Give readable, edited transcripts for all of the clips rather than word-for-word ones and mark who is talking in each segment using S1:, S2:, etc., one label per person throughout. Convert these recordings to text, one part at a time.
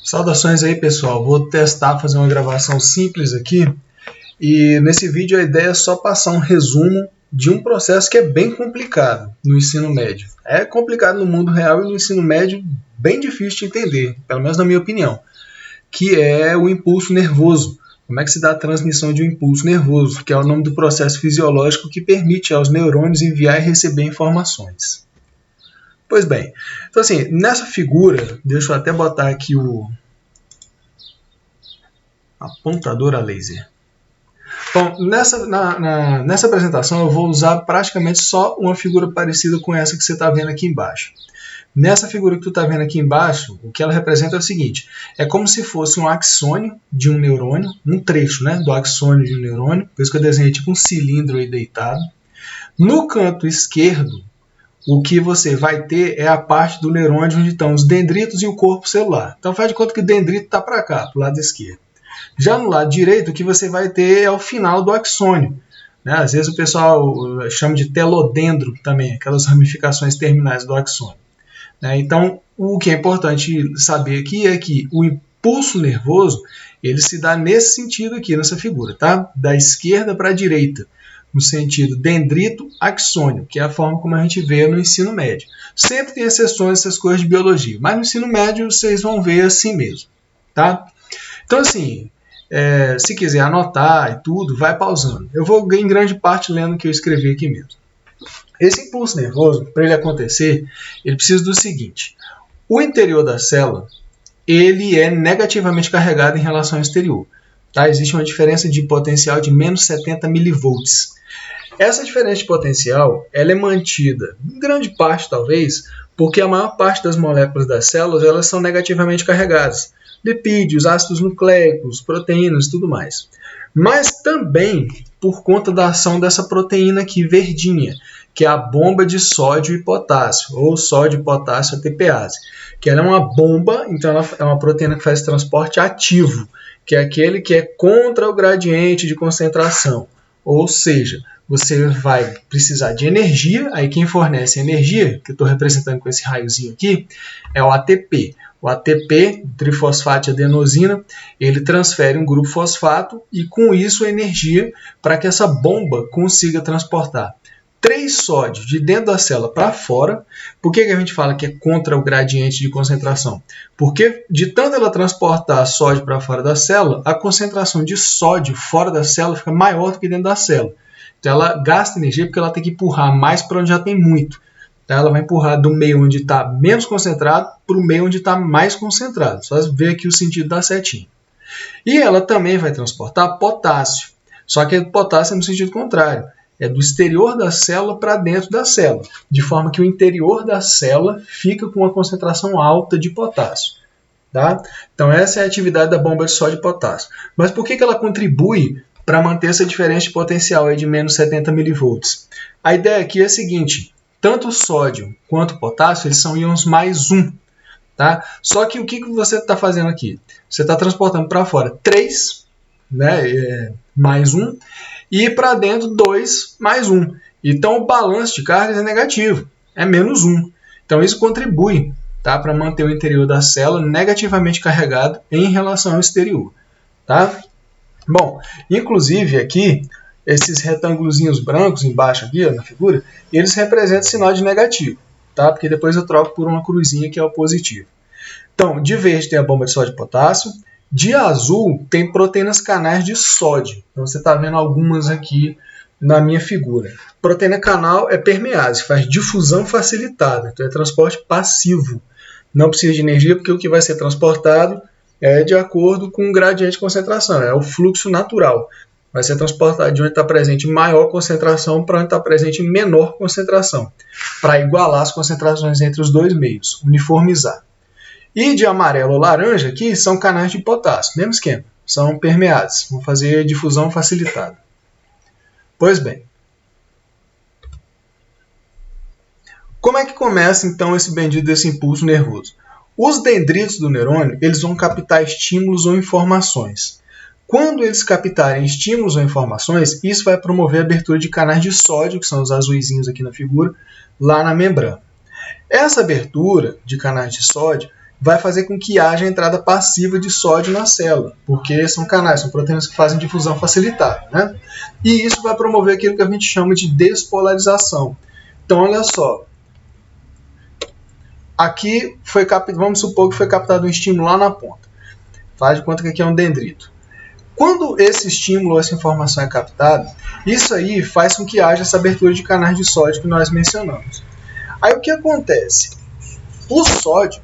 S1: Saudações aí, pessoal. Vou testar fazer uma gravação simples aqui e nesse vídeo a ideia é só passar um resumo de um processo que é bem complicado no ensino médio. É complicado no mundo real e no ensino médio bem difícil de entender, pelo menos na minha opinião, que é o impulso nervoso. Como é que se dá a transmissão de um impulso nervoso, que é o nome do processo fisiológico que permite aos neurônios enviar e receber informações. Pois bem, então assim, nessa figura, deixa eu até botar aqui o apontador a laser. Bom, nessa apresentação eu vou usar praticamente só uma figura parecida com essa que você está vendo aqui embaixo. Nessa figura que tu está vendo aqui embaixo, o que ela representa é o seguinte, é como se fosse um axônio de um neurônio, um trecho, né, do axônio de um neurônio, por isso que eu desenhei tipo um cilindro aí deitado. No canto esquerdo, o que você vai ter é a parte do neurônio onde estão os dendritos e o corpo celular. Então faz de conta que o dendrito está para cá, para o lado esquerdo. Já no lado direito, o que você vai ter é o final do axônio. Né? Às vezes o pessoal chama de telodendro também, aquelas ramificações terminais do axônio. Né? Então, o que é importante saber aqui é que o impulso nervoso ele se dá nesse sentido aqui, nessa figura, tá? Da esquerda para a direita, no sentido dendrito-axônio, que é a forma como a gente vê no ensino médio. Sempre tem exceções essas coisas de biologia, mas no ensino médio vocês vão ver assim mesmo. Tá? Então, assim, se quiser anotar e tudo, vai pausando. Eu vou, em grande parte, lendo o que eu escrevi aqui mesmo. Esse impulso nervoso, para ele acontecer, ele precisa do seguinte. O interior da célula, ele é negativamente carregado em relação ao exterior. Tá? Existe uma diferença de potencial de menos 70 milivolts. Essa diferença de potencial ela é mantida, em grande parte talvez, porque a maior parte das moléculas das células elas são negativamente carregadas. Lipídios, ácidos nucleicos, proteínas e tudo mais. Mas também por conta da ação dessa proteína aqui verdinha, que é a bomba de sódio e potássio, ou sódio e potássio ATPase. Que ela é uma bomba, então ela é uma proteína que faz transporte ativo, que é aquele que é contra o gradiente de concentração. Ou seja, você vai precisar de energia, aí quem fornece energia, que eu estou representando com esse raiozinho aqui, é o ATP. O ATP, trifosfato de adenosina, ele transfere um grupo fosfato e com isso a energia para que essa bomba consiga transportar 3 sódios de dentro da célula para fora. Por que a gente fala que é contra o gradiente de concentração? Porque de tanto ela transportar sódio para fora da célula, a concentração de sódio fora da célula fica maior do que dentro da célula. Então ela gasta energia porque ela tem que empurrar mais para onde já tem muito. Então ela vai empurrar do meio onde está menos concentrado para o meio onde está mais concentrado. Só ver aqui o sentido da setinha. E ela também vai transportar potássio. Só que o potássio é no sentido contrário. É do exterior da célula para dentro da célula. De forma que o interior da célula fica com uma concentração alta de potássio. Tá? Então essa é a atividade da bomba de sódio e potássio. Mas por que ela contribui para manter essa diferença de potencial aí de menos 70 milivolts? A ideia aqui é a seguinte. Tanto o sódio quanto o potássio eles são íons mais 1. Tá? Só que o que você está fazendo aqui? Você está transportando para fora 3, né, mais 1, e para dentro 2 mais 1. Então o balanço de cargas é negativo, é menos 1. Então isso contribui, tá, para manter o interior da célula negativamente carregado em relação ao exterior. Tá? Bom, inclusive aqui, esses retângulozinhos brancos embaixo aqui ó, na figura, eles representam sinal de negativo, tá? Porque depois eu troco por uma cruzinha que é o positivo. Então, de verde tem a bomba de sódio e potássio, de azul tem proteínas canais de sódio. Então você está vendo algumas aqui na minha figura. Proteína canal é permease, faz difusão facilitada, então é transporte passivo. Não precisa de energia porque o que vai ser transportado é de acordo com o gradiente de concentração, é o fluxo natural. Vai ser transportado de onde está presente maior concentração para onde está presente menor concentração, para igualar as concentrações entre os dois meios, uniformizar. E de amarelo ou laranja aqui são canais de potássio, mesmo esquema, são permeases, vão fazer difusão facilitada. Pois bem, como é que começa então esse bendito desse impulso nervoso? Os dendritos do neurônio eles vão captar estímulos ou informações. Quando eles captarem estímulos ou informações, isso vai promover a abertura de canais de sódio, que são os azuisinhos aqui na figura, lá na membrana. Essa abertura de canais de sódio vai fazer com que haja entrada passiva de sódio na célula, porque são canais, são proteínas que fazem difusão facilitada, né? E isso vai promover aquilo que a gente chama de despolarização. Então, olha só. Aqui vamos supor que foi captado um estímulo lá na ponta. Faz de conta que aqui é um dendrito. Quando esse estímulo, essa informação é captada, isso aí faz com que haja essa abertura de canais de sódio que nós mencionamos. Aí o que acontece? O sódio,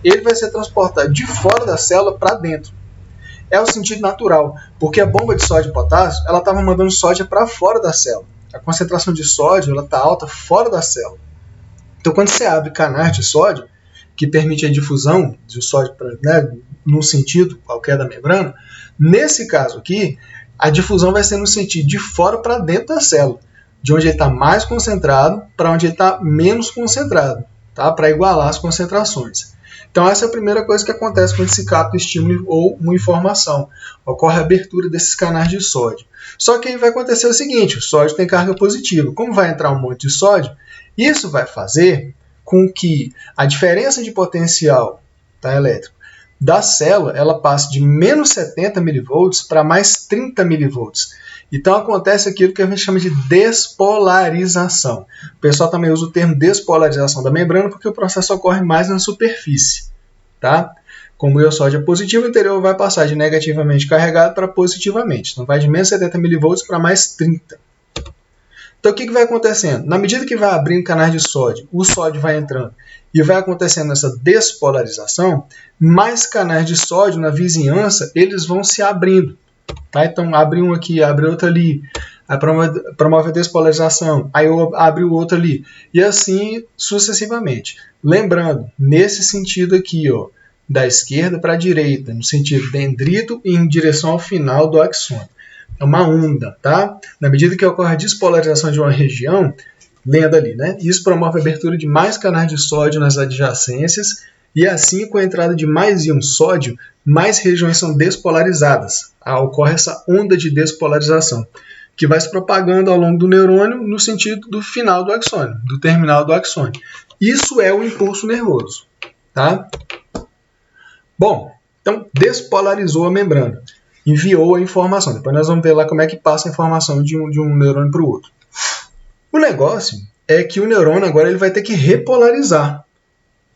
S1: ele vai ser transportado de fora da célula para dentro. É o sentido natural, porque a bomba de sódio e potássio, ela estava mandando sódio para fora da célula. A concentração de sódio está alta fora da célula. Então, quando você abre canais de sódio, que permite a difusão de sódio, né, num sentido qualquer da membrana, nesse caso aqui, a difusão vai ser no sentido de fora para dentro da célula, de onde ele está mais concentrado para onde ele está menos concentrado, tá? Para igualar as concentrações. Então, essa é a primeira coisa que acontece quando se capta estímulo ou uma informação. Ocorre a abertura desses canais de sódio. Só que aí vai acontecer o seguinte, o sódio tem carga positiva. Como vai entrar um monte de sódio, isso vai fazer com que a diferença de potencial, tá, elétrico da célula ela passe de menos 70 mV para mais 30 mV. Então acontece aquilo que a gente chama de despolarização. O pessoal também usa o termo despolarização da membrana porque o processo ocorre mais na superfície. Tá? Como o sódio é positivo, o interior vai passar de negativamente carregado para positivamente. Então vai de menos 70 mV para mais 30. Então o que vai acontecendo? Na medida que vai abrindo canais de sódio, o sódio vai entrando e vai acontecendo essa despolarização, mais canais de sódio na vizinhança, eles vão se abrindo. Tá? Então abre um aqui, abre outro ali, aí promove a despolarização, aí abre o outro ali, e assim sucessivamente. Lembrando, nesse sentido aqui, ó, da esquerda para a direita, no sentido dendrito e em direção ao final do axônio. É uma onda, tá? Na medida que ocorre a despolarização de uma região, lendo ali, né? Isso promove a abertura de mais canais de sódio nas adjacências e assim, com a entrada de mais íon sódio, mais regiões são despolarizadas. Ocorre essa onda de despolarização, que vai se propagando ao longo do neurônio no sentido do final do axônio, do terminal do axônio. Isso é o impulso nervoso, tá? Bom, então despolarizou a membrana, enviou a informação. Depois nós vamos ver lá como é que passa a informação de um neurônio para o outro. O negócio é que o neurônio agora ele vai ter que repolarizar,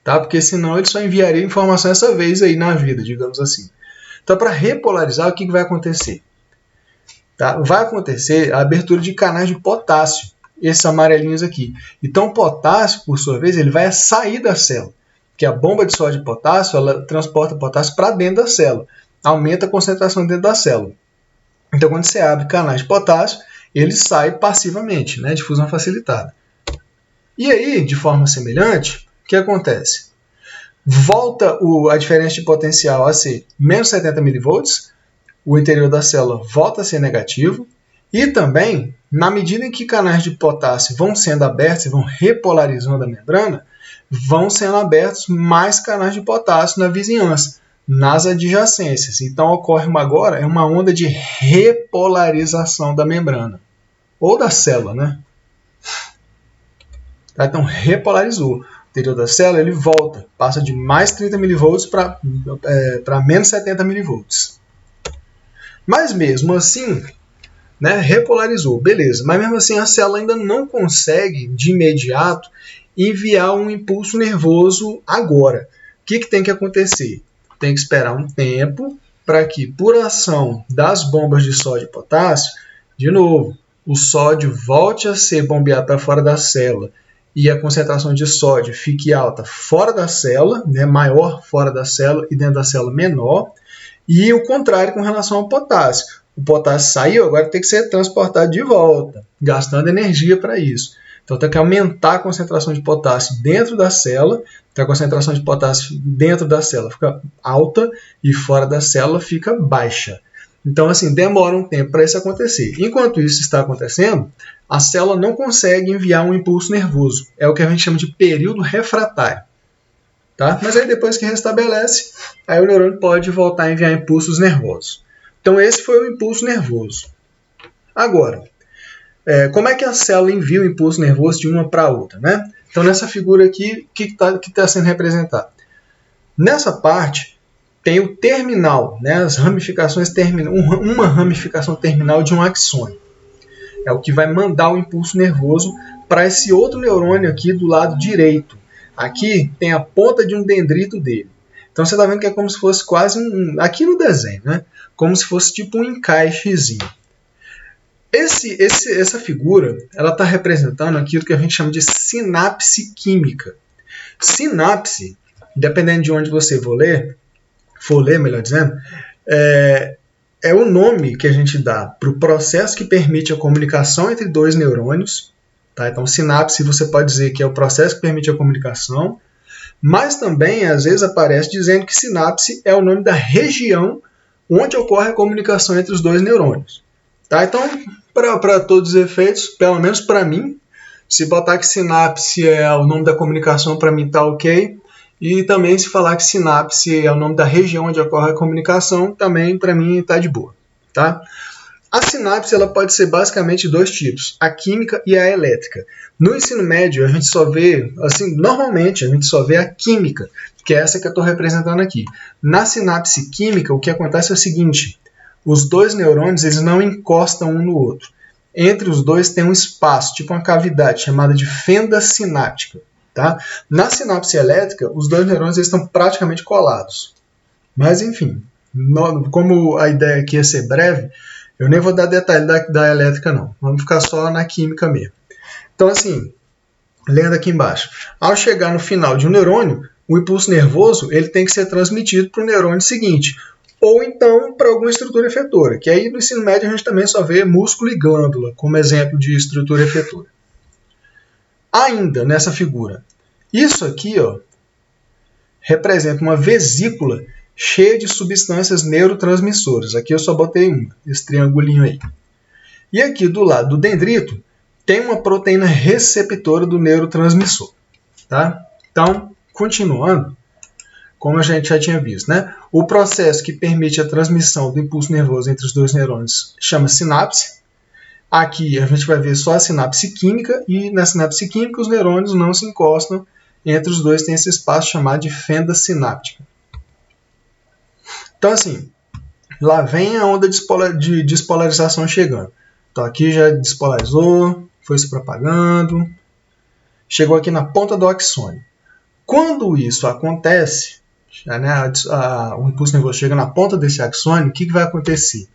S1: tá? Porque senão ele só enviaria informação essa vez aí na vida, digamos assim. Então, para repolarizar, o que vai acontecer? Tá? Vai acontecer a abertura de canais de potássio, esses amarelinhos aqui. Então, o potássio, por sua vez, ele vai sair da célula, que a bomba de sódio e potássio, ela transporta potássio para dentro da célula, aumenta a concentração dentro da célula. Então, quando você abre canais de potássio, ele sai passivamente, né? Difusão facilitada. E aí, de forma semelhante, o que acontece? Volta a diferença de potencial a ser menos 70 mV, o interior da célula volta a ser negativo, e também, na medida em que canais de potássio vão sendo abertos e vão repolarizando a membrana, vão sendo abertos mais canais de potássio na vizinhança, nas adjacências. Então ocorre agora uma onda de repolarização da membrana, ou da célula, né? Então repolarizou. O interior da célula ele volta, passa de mais 30 mV para menos 70 mV. Mas mesmo assim, né, repolarizou, beleza. Mas mesmo assim a célula ainda não consegue de imediato enviar um impulso nervoso agora. O que tem que acontecer? Tem que esperar um tempo para que, por ação das bombas de sódio e potássio, de novo, o sódio volte a ser bombeado para fora da célula e a concentração de sódio fique alta fora da célula, né, maior fora da célula e dentro da célula menor, e o contrário com relação ao potássio. O potássio saiu, agora tem que ser transportado de volta, gastando energia para isso. Então tem que aumentar a concentração de potássio dentro da célula, então a concentração de potássio dentro da célula fica alta e fora da célula fica baixa. Então, assim, demora um tempo para isso acontecer. Enquanto isso está acontecendo, a célula não consegue enviar um impulso nervoso. É o que a gente chama de período refratário. Tá? Mas aí depois que restabelece, aí o neurônio pode voltar a enviar impulsos nervosos. Então esse foi o impulso nervoso. Agora, como é que a célula envia o impulso nervoso de uma para outra, né? Então nessa figura aqui, o que está sendo representado? Nessa parte tem o terminal, né, as ramificações terminal, uma ramificação terminal de um axônio. É o que vai mandar o impulso nervoso para esse outro neurônio aqui do lado direito. Aqui tem a ponta de um dendrito dele. Então você está vendo que é como se fosse quase aqui no desenho, né? Como se fosse tipo um encaixezinho. Essa figura, ela está representando aquilo que a gente chama de sinapse química. Sinapse, dependendo de onde você for ler, melhor dizendo, é o nome que a gente dá para o processo que permite a comunicação entre dois neurônios. Tá? Então, sinapse você pode dizer que é o processo que permite a comunicação, mas também, às vezes, aparece dizendo que sinapse é o nome da região onde ocorre a comunicação entre os dois neurônios. Tá? Então, para todos os efeitos, pelo menos para mim, se botar que sinapse é o nome da comunicação, para mim está ok. E também se falar que sinapse é o nome da região onde ocorre a comunicação, também para mim está de boa. Tá? A sinapse ela pode ser basicamente dois tipos, a química e a elétrica. No ensino médio, a gente só vê, assim, normalmente a gente só vê a química, que é essa que eu estou representando aqui. Na sinapse química, o que acontece é o seguinte, os dois neurônios eles não encostam um no outro. Entre os dois tem um espaço, tipo uma cavidade, chamada de fenda sináptica. Tá? Na sinapse elétrica, os dois neurônios eles estão praticamente colados. Mas, enfim, como a ideia aqui é ser breve, eu nem vou dar detalhe da elétrica, não. Vamos ficar só na química mesmo. Então, assim, lendo aqui embaixo. Ao chegar no final de um neurônio, o impulso nervoso ele tem que ser transmitido para o neurônio seguinte. Ou então para alguma estrutura efetora. Que aí no ensino médio a gente também só vê músculo e glândula como exemplo de estrutura efetora. Ainda nessa figura. Isso aqui ó, representa uma vesícula cheia de substâncias neurotransmissoras. Aqui eu só botei uma, esse triangulinho aí. E aqui do lado do dendrito tem uma proteína receptora do neurotransmissor. Tá? Então, continuando, como a gente já tinha visto, né? O processo que permite a transmissão do impulso nervoso entre os dois neurônios chama sinapse. Aqui a gente vai ver só a sinapse química e na sinapse química os neurônios não se encostam. Entre os dois tem esse espaço chamado de fenda sináptica. Então assim, lá vem a onda de despolarização chegando. Então aqui já despolarizou, foi se propagando, chegou aqui na ponta do axônio. Quando isso acontece, né, o impulso nervoso chega na ponta desse axônio, o que vai acontecer?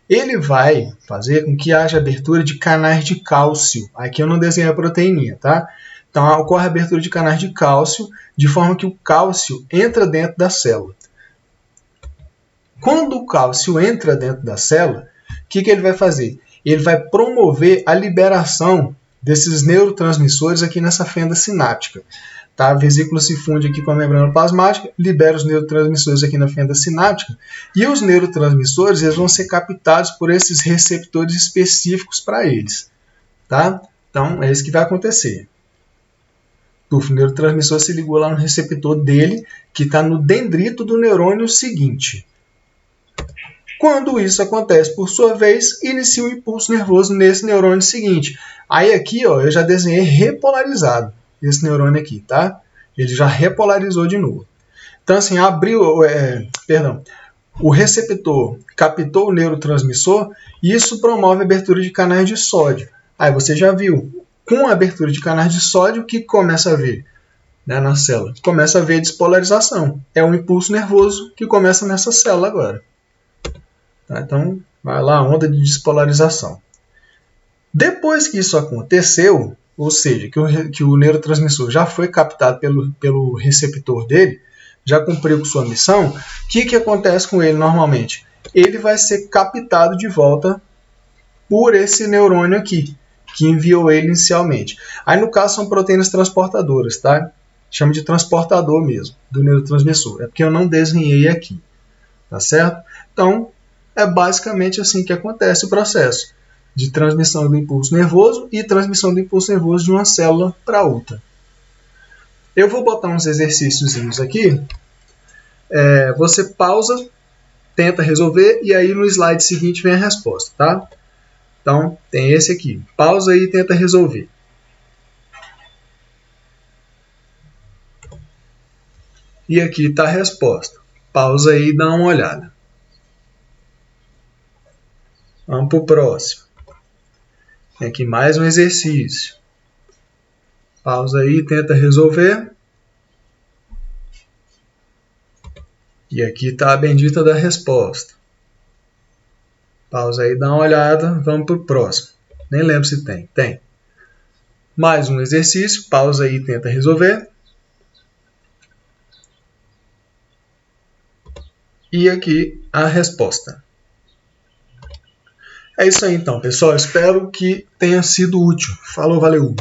S1: Ele vai fazer com que haja abertura de canais de cálcio. Aqui eu não desenhei a proteininha, tá? Então ocorre a abertura de canais de cálcio, de forma que o cálcio entra dentro da célula. Quando o cálcio entra dentro da célula, o que ele vai fazer? Ele vai promover a liberação desses neurotransmissores aqui nessa fenda sináptica. Tá? A vesícula se funde aqui com a membrana plasmática, libera os neurotransmissores aqui na fenda sináptica, e os neurotransmissores eles vão ser captados por esses receptores específicos para eles. Tá? Então, é isso que vai acontecer. O neurotransmissor se ligou lá no receptor dele, que está no dendrito do neurônio seguinte. Quando isso acontece, por sua vez, inicia o impulso nervoso nesse neurônio seguinte. Aí aqui ó, eu já desenhei repolarizado esse neurônio aqui, tá? Ele já repolarizou de novo. Então assim, o receptor captou o neurotransmissor e isso promove a abertura de canais de sódio. Aí você já viu, com a abertura de canais de sódio, o que começa a ver, né, na célula? Começa a ver despolarização. É um impulso nervoso que começa nessa célula agora. Tá? Então, vai lá a onda de despolarização. Depois que isso aconteceu, ou seja, que o neurotransmissor já foi captado pelo receptor dele, já cumpriu com sua missão, o que acontece com ele normalmente? Ele vai ser captado de volta por esse neurônio aqui, que enviou ele inicialmente. Aí, no caso, são proteínas transportadoras, tá? Chama de transportador mesmo, do neurotransmissor. É porque eu não desenhei aqui, tá certo? Então, é basicamente assim que acontece o processo de transmissão do impulso nervoso e transmissão do impulso nervoso de uma célula para outra. Eu vou botar uns exercíciozinhos aqui. Você pausa, tenta resolver e aí no slide seguinte vem a resposta, tá? Então, tem esse aqui. Pausa aí e tenta resolver. E aqui está a resposta. Pausa aí e dá uma olhada. Vamos para o próximo. Tem aqui mais um exercício. Pausa aí e tenta resolver. E aqui está a bendita da resposta. Pausa aí, dá uma olhada. Vamos para o próximo. Nem lembro se tem. Tem. Mais um exercício. Pausa aí e tenta resolver. E aqui a resposta. É isso aí então, pessoal. Espero que tenha sido útil. Falou, valeu!